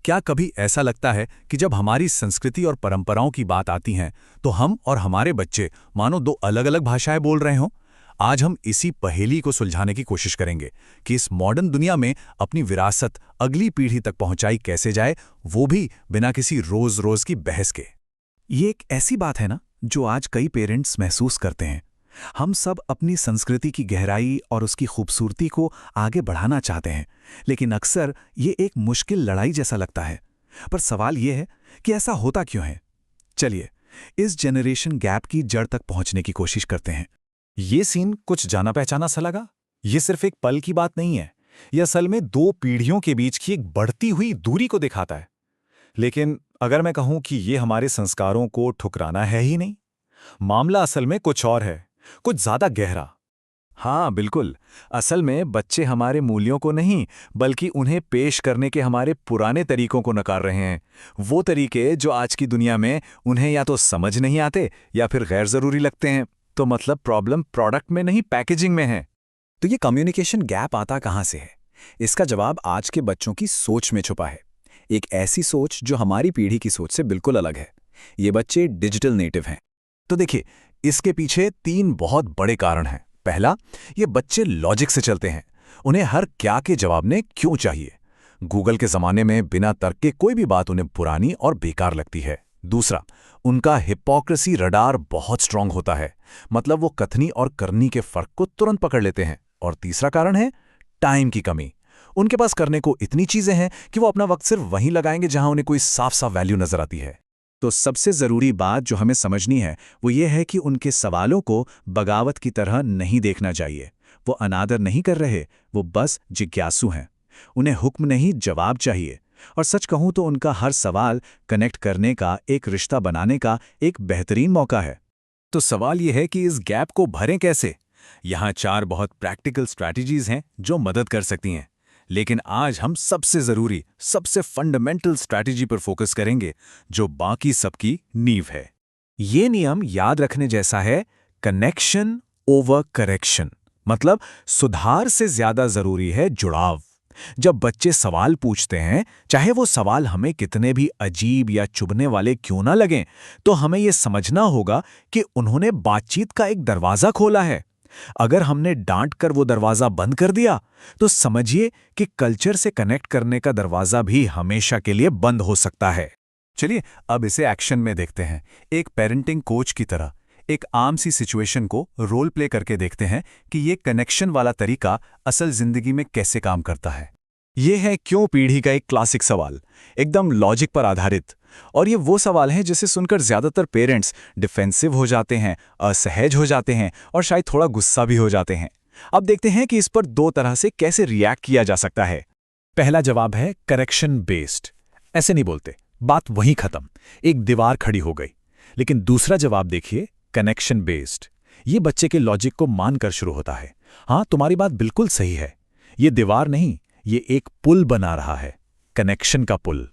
क्या कभी ऐसा लगता है कि जब हमारी संस्कृति और परंपराओं की बात आती है तो हम और हमारे बच्चे मानो दो अलग-अलग भाषाएं बोल रहे हों? आज हम इसी पहेली को सुलझाने की कोशिश करेंगे कि इस मॉडर्न दुनिया में अपनी विरासत अगली पीढ़ी तक पहुंचाई कैसे जाए, वो भी बिना किसी रोज-रोज की बहस के। ये एक ऐसी बात है ना जो आज कई पेरेंट्स महसूस करते हैं। हम सब अपनी संस्कृति की गहराई और उसकी खूबसूरती को आगे बढ़ाना चाहते हैं, लेकिन अक्सर ये एक मुश्किल लड़ाई जैसा लगता है। पर सवाल ये है कि ऐसा होता क्यों है? चलिए इस जनरेशन गैप की जड़ तक पहुंचने की कोशिश करते हैं। ये सीन कुछ जाना पहचाना सा लगा? ये सिर्फ एक पल की बात नहीं है, यह असल में दो पीढ़ियों के बीच की एक बढ़ती हुई दूरी को दिखाता है। लेकिन अगर मैं कहूं कि ये हमारे संस्कारों को ठुकराना है ही नहीं, मामला असल में कुछ और है, कुछ ज्यादा गहरा। हाँ बिल्कुल, असल में बच्चे हमारे मूल्यों को नहीं बल्कि उन्हें पेश करने के हमारे पुराने तरीकों को नकार रहे हैं। वो तरीके जो आज की दुनिया में उन्हें या तो समझ नहीं आते या फिर गैर जरूरी लगते हैं। तो मतलब प्रॉब्लम प्रोडक्ट में नहीं, पैकेजिंग में है। तो ये कम्युनिकेशन गैप आता कहाँ से है? इसका जवाब आज के बच्चों की सोच में छुपा है। एक ऐसी सोच जो हमारी पीढ़ी की सोच से बिल्कुल अलग है। ये बच्चे डिजिटल नेटिव हैं। तो देखिए, इसके पीछे तीन बहुत बड़े कारण हैं। पहला, ये बच्चे लॉजिक से चलते हैं। उन्हें हर क्या के जवाब ने क्यों चाहिए। गूगल के जमाने में बिना तर्क के कोई भी बात उन्हें पुरानी और बेकार लगती है। दूसरा, उनका हिपोक्रेसी रडार बहुत स्ट्रांग होता है, मतलब वो कथनी और करनी के फर्क को तुरंत पकड़ लेते हैं। और तीसरा कारण है टाइम की कमी। उनके पास करने को इतनी चीजें हैं कि वो अपना वक्त सिर्फ वहीं लगाएंगे जहां उन्हें कोई साफ साफ वैल्यू नजर आती है। तो सबसे जरूरी बात जो हमें समझनी है वो ये है कि उनके सवालों को बगावत की तरह नहीं देखना चाहिए। वो अनादर नहीं कर रहे, वो बस जिज्ञासु हैं। उन्हें हुक्म नहीं, जवाब चाहिए। और सच कहूं तो उनका हर सवाल कनेक्ट करने का, एक रिश्ता बनाने का एक बेहतरीन मौका है। तो सवाल यह है कि इस गैप को भरें कैसे? यहाँ 4 बहुत प्रैक्टिकल स्ट्रैटेजीज हैं जो मदद कर सकती हैं। लेकिन आज हम सबसे जरूरी, सबसे फंडामेंटल स्ट्रैटेजी पर फोकस करेंगे जो बाकी सबकी नींव है। ये नियम याद रखने जैसा है, कनेक्शन ओवर करेक्शन। मतलब सुधार से ज्यादा जरूरी है जुड़ाव। जब बच्चे सवाल पूछते हैं, चाहे वो सवाल हमें कितने भी अजीब या चुभने वाले क्यों ना लगें, तो हमें यह समझना होगा कि उन्होंने बातचीत का एक दरवाजा खोला है। अगर हमने डांट कर वो दरवाजा बंद कर दिया, तो समझिए कि कल्चर से कनेक्ट करने का दरवाजा भी हमेशा के लिए बंद हो सकता है। चलिए अब इसे एक्शन में देखते हैं। एक पेरेंटिंग कोच की तरह एक आम सी सिचुएशन को रोल प्ले करके देखते हैं कि ये कनेक्शन वाला तरीका असल जिंदगी में कैसे काम करता है। ये है क्यों पीढ़ी का एक क्लासिक सवाल, एकदम लॉजिक पर आधारित। और ये वो सवाल है जिसे सुनकर ज्यादातर पेरेंट्स डिफेंसिव हो जाते हैं, असहज हो जाते हैं और शायद थोड़ा गुस्सा भी हो जाते हैं। अब देखते हैं कि इस पर 2 तरह से कैसे रिएक्ट किया जा सकता है। पहला जवाब है करेक्शन बेस्ड। ऐसे नहीं बोलते, बात वहीं खत्म, एक दीवार खड़ी हो गई। लेकिन दूसरा जवाब देखिए, कनेक्शन बेस्ड। ये बच्चे के लॉजिक को मानकर शुरू होता है। हाँ, तुम्हारी बात बिल्कुल सही है, ये दीवार नहीं, ये एक पुल बना रहा है, कनेक्शन का पुल।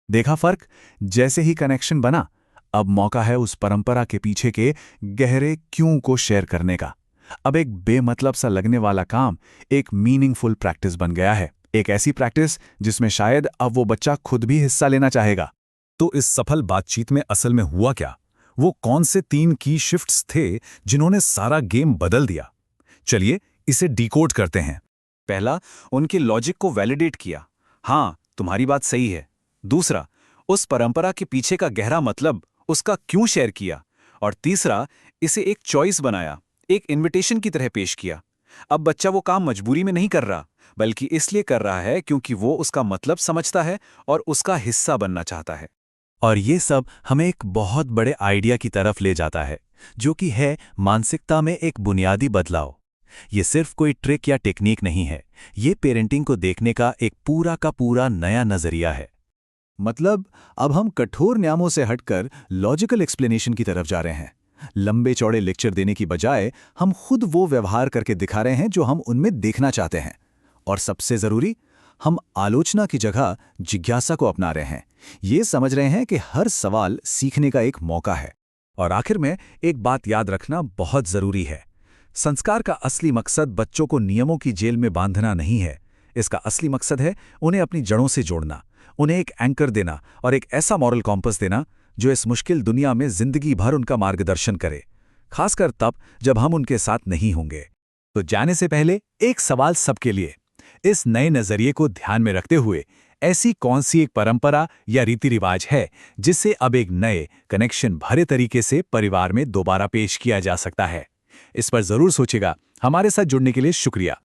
देखा फर्क? जैसे ही कनेक्शन बना, अब मौका है उस परंपरा के पीछे के गहरे क्यों को शेयर करने का। अब एक बेमतलब सा लगने वाला काम एक मीनिंगफुल प्रैक्टिस बन गया है। एक ऐसी प्रैक्टिस जिसमें शायद अब वो बच्चा खुद भी हिस्सा लेना चाहेगा। तो इस सफल बातचीत में असल में हुआ क्या? वो कौन से 3 की शिफ्ट्स थे जिन्होंने सारा गेम बदल दिया? चलिए इसे डिकोड करते हैं। पहला, उनके लॉजिक को वैलिडेट किया। हाँ, तुम्हारी बात सही है। दूसरा, उस परंपरा के पीछे का गहरा मतलब, उसका क्यों शेयर किया। और तीसरा, इसे एक चॉइस बनाया, एक इनविटेशन की तरह पेश किया। अब बच्चा वो काम मजबूरी में नहीं कर रहा, बल्कि इसलिए कर रहा है क्योंकि वो उसका मतलब समझता है और उसका हिस्सा बनना चाहता है। और ये सब हमें एक बहुत बड़े आइडिया की तरफ ले जाता है, जो कि है मानसिकता में एक बुनियादी बदलाव। ये सिर्फ कोई ट्रिक या टेक्निक नहीं है, ये पेरेंटिंग को देखने का एक पूरा का पूरा नया नजरिया है। मतलब अब हम कठोर नियमों से हटकर लॉजिकल एक्सप्लेनेशन की तरफ जा रहे हैं। लंबे चौड़े लेक्चर देने की बजाय हम खुद वो व्यवहार करके दिखा रहे हैं जो हम उनमें देखना चाहते हैं। और सबसे जरूरी, हम आलोचना की जगह जिज्ञासा को अपना रहे हैं। ये समझ रहे हैं कि हर सवाल सीखने का एक मौका है। और आखिर में एक बात याद रखना बहुत जरूरी है, संस्कार का असली मकसद बच्चों को नियमों की जेल में बांधना नहीं है। इसका असली मकसद है उन्हें अपनी जड़ों से जोड़ना, उन्हें एक एंकर देना और एक ऐसा मॉरल कॉम्पस देना जो इस मुश्किल दुनिया में जिंदगी भर उनका मार्गदर्शन करे, खासकर तब जब हम उनके साथ नहीं होंगे। तो जाने से पहले एक सवाल सबके लिए, इस नए नजरिए को ध्यान में रखते हुए ऐसी कौन सी एक परंपरा या रीति रिवाज है जिसे अब एक नए कनेक्शन भरे तरीके से परिवार में दोबारा पेश किया जा सकता है? इस पर जरूर सोचिएगा। हमारे साथ जुड़ने के लिए शुक्रिया।